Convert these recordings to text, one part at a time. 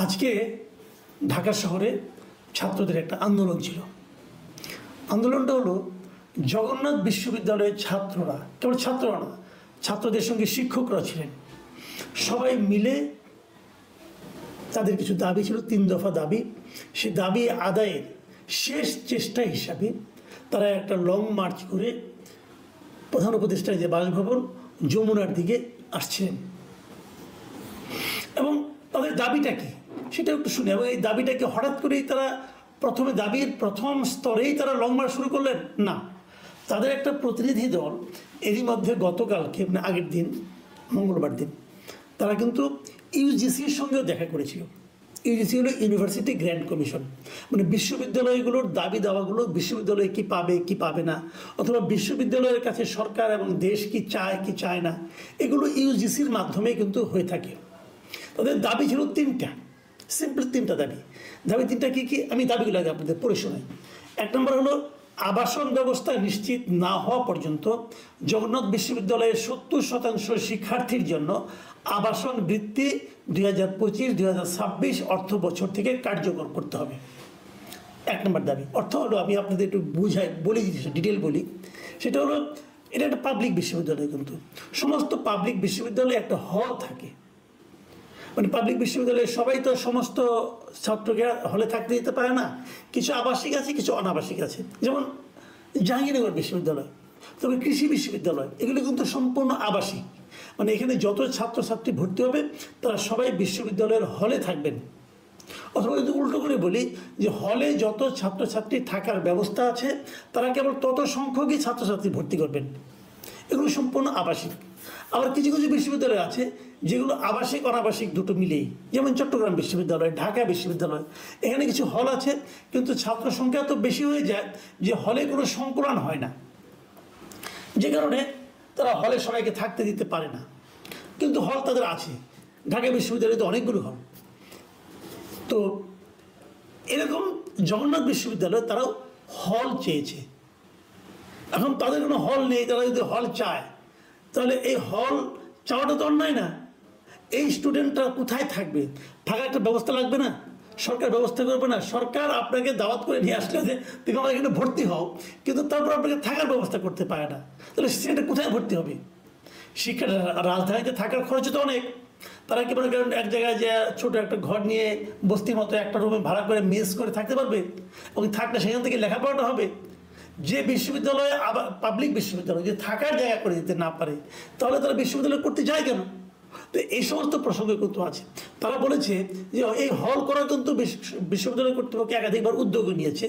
আজকে ঢাকা শহরে ছাত্রদের একটা আন্দোলন ছিল। আন্দোলনটা হলো জগন্নাথ বিশ্ববিদ্যালয়ের ছাত্ররা, কেবল ছাত্ররা না, ছাত্রদের সঙ্গে শিক্ষকরা ছিলেন, সবাই মিলে তাদের কিছু দাবি ছিল, 3 দফা দাবি। সে দাবি আদায়ের শেষ চেষ্টা হিসাবে তারা একটা লং মার্চ করে প্রধান উপদেষ্টার যে বাসভবন যমুনার দিকে আসছিলেন। এবং তাদের দাবিটা কি সেটা একটু শুনে, এবং এই দাবিটাকে হঠাৎ করেই তারা প্রথমে দাবির প্রথম স্তরেই তারা লং মার্চ শুরু করলেন না। তাদের একটা প্রতিনিধি দল এরই মধ্যে গতকালকে, মানে আগের দিন মঙ্গলবার দিন, তারা কিন্তু ইউজিসির সঙ্গেও দেখা করেছিল। ইউজিসি হলো ইউনিভার্সিটি গ্র্যান্ট কমিশন, মানে বিশ্ববিদ্যালয়গুলোর দাবি দাওয়াগুলো বিশ্ববিদ্যালয় কি পাবে কি পাবে না, অথবা বিশ্ববিদ্যালয়ের কাছে সরকার এবং দেশ কি চায় কি চায় না, এগুলো ইউজিসির মাধ্যমে কিন্তু হয়ে থাকে। তাদের দাবি ছিল 3টা, সিম্পল 3টা দাবি। দাবি 3টা কী কী আমি দাবিগুলো আগে আপনাদের পড়ে শোনাই। 1 নম্বর হলো আবাসন ব্যবস্থা নিশ্চিত না হওয়া পর্যন্ত জগন্নাথ বিশ্ববিদ্যালয়ের 70% শিক্ষার্থীর জন্য আবাসন বৃত্তি 2025-2026 অর্থ বছর থেকে কার্যকর করতে হবে। 1 নম্বর দাবি। অর্থ হলো, আমি আপনাদের একটু বলে দিচ্ছি, ডিটেল বলি। সেটা হলো, এটা একটা পাবলিক বিশ্ববিদ্যালয়, কিন্তু সমস্ত পাবলিক বিশ্ববিদ্যালয়ে একটা হল থাকে। মানে পাবলিক বিশ্ববিদ্যালয়ে সবাই তো সমস্ত ছাত্রকে হলে থাকতে দিতে পারে না, কিছু আবাসিক আছে, কিছু অনাবাসিক আছে। যেমন জাহাঙ্গীরনগর বিশ্ববিদ্যালয়, তবে কৃষি বিশ্ববিদ্যালয়, এগুলো কিন্তু সম্পূর্ণ আবাসিক। মানে এখানে যত ছাত্রছাত্রী ভর্তি হবে তারা সবাই বিশ্ববিদ্যালয়ের হলে থাকবেন। অথবা যদি উল্টো করে বলি যে হলে যত ছাত্রছাত্রী থাকার ব্যবস্থা আছে তারা কেবল তত সংখ্যকই ছাত্রছাত্রী ভর্তি করবেন। এগুলো সম্পূর্ণ আবাসিক। আবার কিছু কিছু বিশ্ববিদ্যালয় আছে যেগুলো আবাসিক অনাবাসিক দুটো মিলেই, যেমন চট্টগ্রাম বিশ্ববিদ্যালয়, ঢাকা বিশ্ববিদ্যালয়, এখানে কিছু হল আছে কিন্তু ছাত্র সংখ্যা তো বেশি হয়ে যায় যে হলে কোনো সংকুলান হয় না, যে কারণে তারা হলে সবাইকে থাকতে দিতে পারে না। কিন্তু হল তাদের আছে, ঢাকা বিশ্ববিদ্যালয়ে তো অনেকগুলো হল। তো এরকম জগন্নাথ বিশ্ববিদ্যালয় তারাও হল চেয়েছে। এখন তাদের কোনো হল নেই, তারা যদি হল চায় তাহলে এই হল চাওয়াটা তো অন্যায় না। এই স্টুডেন্টরা কোথায় থাকবে? থাকার একটা ব্যবস্থা লাগবে না? সরকার ব্যবস্থা করবে না? সরকার আপনাকে দাওয়াত করে নিয়ে আসলে যে তুমি আমার এখানে ভর্তি হও, কিন্তু তারপর আপনাকে থাকার ব্যবস্থা করতে পারে না, তাহলে সেটা কোথায় ভর্তি হবে? শিক্ষা রাজধানীতে থাকার খরচ তো অনেক। তারা কি মনে করেন এক জায়গায় যে ছোটো একটা ঘর নিয়ে বস্তির মতো একটা রুমে ভাড়া করে মেস করে থাকতে পারবে? এবং থাকলে সেখান থেকে লেখাপড়াটা হবে। যে বিশ্ববিদ্যালয়ে আবার পাবলিক বিশ্ববিদ্যালয় যে থাকার জায়গা করে দিতে না পারে তাহলে তারা বিশ্ববিদ্যালয় করতে যায় কেন? তো এই সমস্ত প্রসঙ্গ কিন্তু আছে। তারা বলেছে যে এই হল করা কিন্তু বিশ্ববিদ্যালয় কর্তৃপক্ষ একাধিকবার উদ্যোগ নিয়েছে।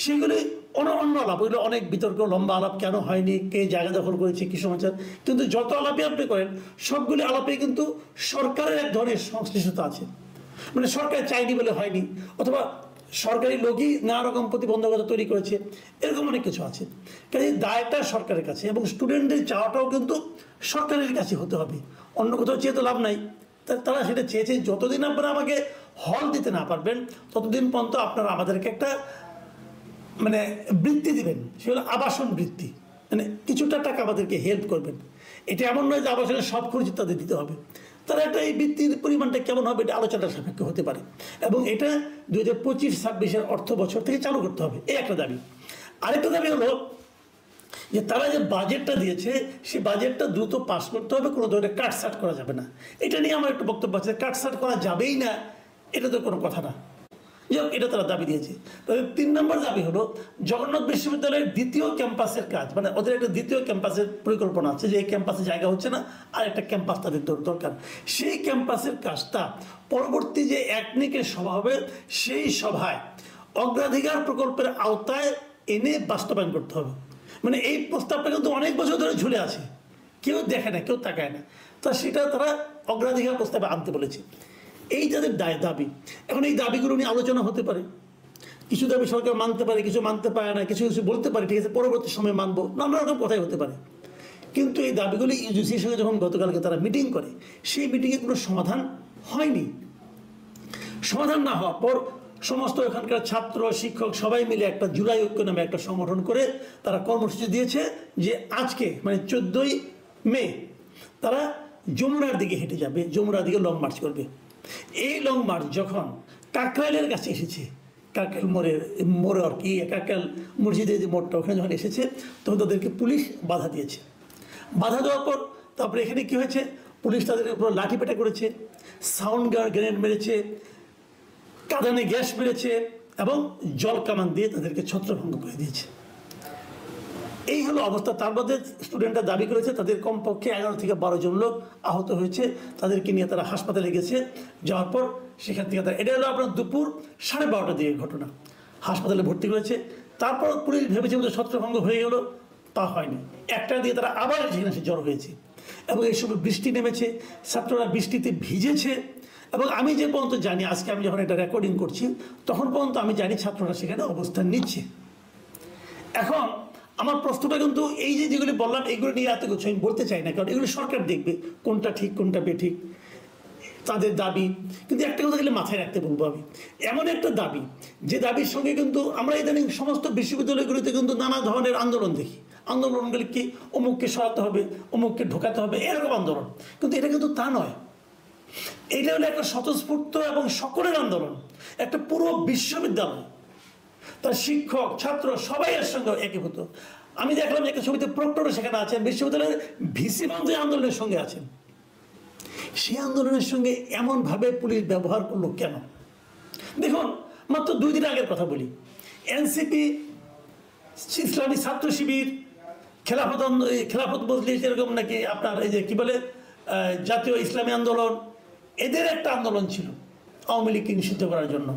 সেগুলি অন্য আলাপ, ওইগুলো অনেক বিতর্ক, লম্বা আলাপ, কেন হয়নি, কে জায়গা দখল করেছে, কী সমাচার, কিন্তু যত আলাপে আপনি করেন সবগুলি আলাপে কিন্তু সরকারের এক ধরনের সংশ্লিষ্টতা আছে। মানে সরকার চাইনি বলে হয়নি, অথবা সরকারি লোকই নানা রকম প্রতিবন্ধকতা তৈরি করেছে, এরকম অনেক কিছু আছে। কাজে দায়টা সরকারের কাছে, এবং স্টুডেন্টদের চাওয়াটাও কিন্তু সরকারের কাছে হতে হবে। অন্য কোথাও চেয়ে তো লাভ নাই। তারা সেটা চেয়েছে, যতদিন আপনারা আমাকে হল দিতে না পারবেন ততদিন পর্যন্ত আপনারা আমাদেরকে একটা মানে বৃত্তি দিবেন, সেগুলো আবাসন বৃত্তি, মানে কিছুটা টাকা আমাদেরকে হেল্প করবেন। এটা এমন নয় যে আবাসনের সব খরচ তাদের দিতে হবে। তারা একটা এই বৃত্তির পরিমাণটা কেমন হবে এটা আলোচনার সাপেক্ষে হতে পারে, এবং এটা 2025-26 অর্থ বছর থেকে চালু করতে হবে, এই একটা দাবি। আরেকটা দাবি হলো যে তারা যে বাজেটটা দিয়েছে সেই বাজেটটা দ্রুত পাস করতে হবে, কোনো ধরনের কাটছাট করা যাবে না। এটা নিয়ে আমার একটু বক্তব্য আছে, কাটছাট করা যাবেই না এটা তো কোনো কথা না। যাই হোক, এটা তারা দাবি দিয়েছে। তাদের 3 নম্বর দাবি হলো জগন্নাথ বিশ্ববিদ্যালয়ের 2য় ক্যাম্পাসের কাজ, মানে ওদের একটা 2য় ক্যাম্পাসের পরিকল্পনা আছে যে এই ক্যাম্পাসে জায়গা হচ্ছে না, আর একটা ক্যাম্পাস তাদের দরকার। সেই ক্যাম্পাসের কাজটা পরবর্তী যে একনিকের সভা হবে সেই সভায় অগ্রাধিকার প্রকল্পের আওতায় এনে বাস্তবায়ন করতে হবে। মানে এই প্রস্তাবটা কিন্তু অনেক বছর ধরে ঝুলে আছে, কেউ দেখে না, কেউ তাকায় না, তা সেটা তারা অগ্রাধিকার প্রস্তাবে আনতে বলেছে। এই যাদের দাবি, এখন এই দাবিগুলো নিয়ে আলোচনা হতে পারে। কিছু দাবি সরকার মানতে পারে, কিছু মানতে পারে না, কিছু কিছু বলতে পারে ঠিক আছে পরবর্তী সময় মানবো, নানা রকম কথাই হতে পারে। কিন্তু এই দাবিগুলি ইউজিসির সঙ্গে যখন গতকালকে তারা মিটিং করে, সেই মিটিংয়ে কোনো সমাধান হয়নি। সমাধান না হওয়ার পর সমস্ত এখানকার ছাত্র শিক্ষক সবাই মিলে একটা জুলাই ঐক্য নামে একটা সংগঠন করে তারা কর্মসূচি দিয়েছে যে আজকে মানে 14ই মে তারা যমুনার দিকে হেঁটে যাবে, যমুনার দিকে লং মার্চ করবে। এই লং মার্চ যখন কাকরাইলের কাছে এসেছে, কাকরাইল মোড়ে আর কি, কাকরাইল মসজিদের যে মোড়টা ওখানে যখন এসেছে তখন তাদেরকে পুলিশ বাধা দিয়েছে। বাধা দেওয়ার পর তারপরে এখানে কী হয়েছে, পুলিশ তাদের উপর লাঠিপেটা করেছে, সাউন্ড গ্রেনেড মেরেছে, কাঁদানে গ্যাস মেরেছে এবং জল কামান দিয়ে তাদেরকে ছত্রভঙ্গ করে দিয়েছে। এই হলো অবস্থা। তার মধ্যে স্টুডেন্টরা দাবি করেছে তাদের কমপক্ষে 11 থেকে 12 জন লোক আহত হয়েছে, তাদেরকে নিয়ে তারা হাসপাতালে গেছে। যাওয়ার পর সেখান থেকে তারা, এটা হলো আপনার দুপুর 12:30টার দিকে ঘটনা, হাসপাতালে ভর্তি করেছে। তারপর পুলিশ ভেবেছে যে ছত্রভঙ্গ হয়ে গেল, তা হয়নি। 1টার দিকে তারা আবার সেখানে এসে জ্বর হয়েছে এবং এই সময় বৃষ্টি নেমেছে, ছাত্ররা বৃষ্টিতে ভিজেছে এবং আমি যে পর্যন্ত জানি, আজকে আমি যখন এটা রেকর্ডিং করছি তখন পর্যন্ত আমি জানি ছাত্ররা সেখানে অবস্থান নিচ্ছে। এখন আমার প্রশ্নটা কিন্তু এই যে যেগুলি বললাম এগুলো নিয়ে এত কিছু আমি বলতে চাই না, কারণ এগুলো সরকার দেখবে কোনটা ঠিক কোনটা বেঠিক, তাদের দাবি। কিন্তু একটা কথা গেলে মাথায় রাখতে বলবো আমি, এমন একটা দাবি যে দাবির সঙ্গে কিন্তু আমরা ইদানিং সমস্ত বিশ্ববিদ্যালয়গুলিতে কিন্তু নানা ধরনের আন্দোলন দেখি। আন্দোলনগুলি কি, অমুককে সরাতে হবে, অমুককে ঢোকাতে হবে, এরকম আন্দোলন। কিন্তু এটা কিন্তু তা নয়। এটা হলো একটা স্বতঃস্ফূর্ত এবং সকলের আন্দোলন, একটা পুরো বিশ্ববিদ্যালয়, তার শিক্ষক ছাত্র সবাই এর সঙ্গে একীভূত। আমি দেখলাম একটা ছবিতে প্রক্টরও সেখানে আছেন, বিশ্ববিদ্যালয়ের ভিসি মন্ত্রী আন্দোলনের সঙ্গে আছেন। সেই আন্দোলনের সঙ্গে এমনভাবে পুলিশ ব্যবহার করলো কেন? দেখুন, মাত্র 2 দিন আগের কথা বলি, এনসিপি, ইসলামী ছাত্র শিবির, খেলাফত মজলিস, এরকম নাকি আপনার এই যে কি বলে জাতীয় ইসলামী আন্দোলন, এদের একটা আন্দোলন ছিল আওয়ামী লীগকে নিষিদ্ধ করার জন্য।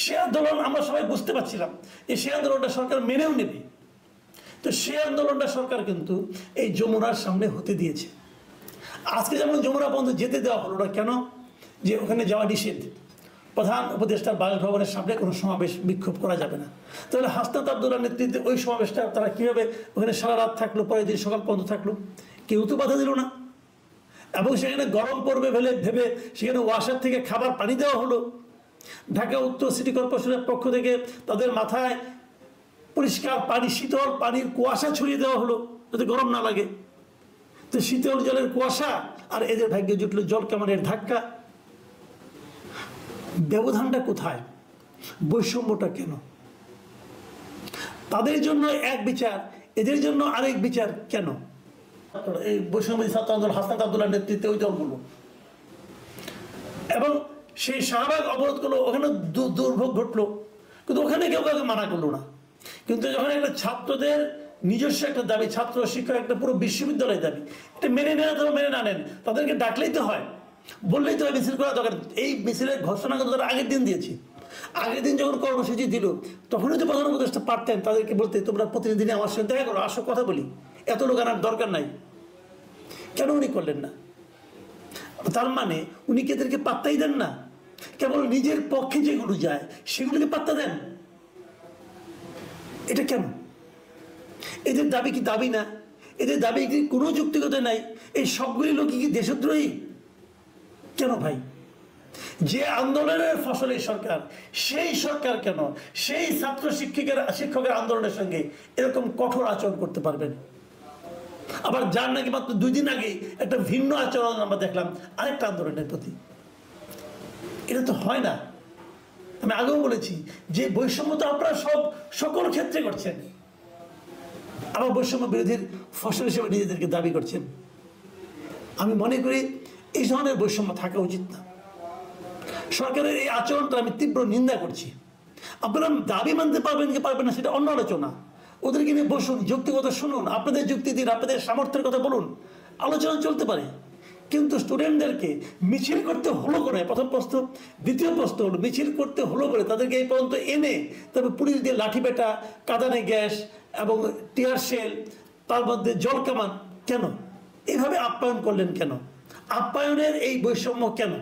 সে আন্দোলন আমরা সবাই বুঝতে পারছিলাম যে সে আন্দোলনটা সরকার মেনেও নেবে। তো সে আন্দোলনটা সরকার কিন্তু এই যমুনার সামনে হতে দিয়েছে। আজকে যেমন যমুনা পর্যন্ত যেতে দেওয়া হলো না, কেন? যে ওখানে যাওয়া নিষেধ, প্রধান উপদেষ্টার বাসভবনের সামনে কোনো সমাবেশ বিক্ষোভ করা যাবে না। তাহলে হাসনাত আবদুল্লাহর নেতৃত্বে ওই সমাবেশটা তারা কীভাবে ওখানে সারা রাত থাকলো, পরের দিন সকাল পর্যন্ত থাকলো? কেউ তো বাধা দিল না। এবং সেখানে গরম পড়বে ভেবে সেখানে ওয়াসার থেকে খাবার পানি দেওয়া হলো। ঢাকা উত্তর সিটি কর্পোরেশনের পক্ষ থেকে তাদের মাথায় পরিষ্কার পানি, শীতল পানির কুয়াশা ছড়িয়ে দেওয়া হলো যাতে গরম না লাগে। তো শীতল জলের কুয়াশা আর এদের ভাগ্যে জুটলো জল কামানের ধাক্কা। ব্যবধানটা কোথায়? বৈষম্যটা কেন? তাদের জন্য এক বিচার, এদের জন্য আরেক বিচার কেন? এই বৈষম্য ছাত্র আন্দোলন, হাসনাত আবদুল্লাহর নেতৃত্বে ওই দলগুলো, এবং সেই শাহবাগ অবরোধ করলো, ওখানে দুর্ভোগ ঘটলো, কিন্তু ওখানে কেউ কাউকে মানা করলো না। কিন্তু যখন একটা ছাত্রদের নিজস্ব একটা দাবি, ছাত্র শিক্ষক একটা পুরো বিশ্ববিদ্যালয়ের দাবি, এটা মেনে নেন অথবা মেনে না নেন, তাদেরকে ডাকলেই তো হয়, বললেই তো হয় মিছিল করা দরকার। এই মিছিলের ঘোষণা কিন্তু তারা আগের দিন দিয়েছে। আগের দিন যখন কর্মসূচি দিল তখনই তো প্রধান উপদেষ্টা পারতেন তাদেরকে বলতে, তোমরা প্রতিদিনই আমার সঙ্গে দেখা করো, আসো কথা বলি, এত লোক আনার দরকার নাই। কেন উনি করলেন না? তার মানে উনি কি এদেরকে পাত্তাই দেন না? কেবল নিজের পক্ষে যেগুলো যায় সেগুলোকে পাত্তা দেন। এটা কেন? এদের দাবি কি দাবি না? এদের দাবি কি কোনো যৌক্তিকতা নাই? এই সবগুলি লোক কি দেশদ্রোহী? কেন ভাই? যে আন্দোলনের ফসল এই সরকার, সেই সরকার কেন সেই ছাত্র শিক্ষকের আন্দোলনের সঙ্গে এরকম কঠোর আচরণ করতে পারবেন? আবার যার নাকি মাত্র 2 দিন আগে একটা ভিন্ন আচরণ আমরা দেখলাম আরেকটা আন্দোলনের প্রতি। এটা তো হয় না। আমি আগেও বলেছি যে বৈষম্য তো আপনারা সকল ক্ষেত্রে করছেন, আবার বৈষম্য বিরোধীর ফসল হিসেবে নিজেদেরকে দাবি করছেন। আমি মনে করি এই ধরনের বৈষম্য থাকা উচিত না। সরকারের এই আচরণটা আমি তীব্র নিন্দা করছি। আপনারা দাবি মানতে পারবেন কি পারবেন না সেটা অন্য আলোচনা। ওদেরকে নিয়ে বসুন, যুক্তিকতা শুনুন, আপনাদের যুক্তি দিন, আপনাদের সামর্থ্যের কথা বলুন, আলোচনা চলতে পারে। কিন্তু স্টুডেন্টদেরকে মিছিল করতে হলো করে, প্রথম প্রশ্ন। দ্বিতীয় প্রশ্ন হলো মিছিল করতে হলো করে তাদেরকে এই পর্যন্ত এনে তারপর পুলিশ দিয়ে লাঠিপেটা, কাঁদানে গ্যাস এবং টিয়ার শেল, তার মধ্যে জল কামান, কেন? এইভাবে আপ্যায়ন করলেন কেন? আপ্যায়নের এই বৈষম্য কেন?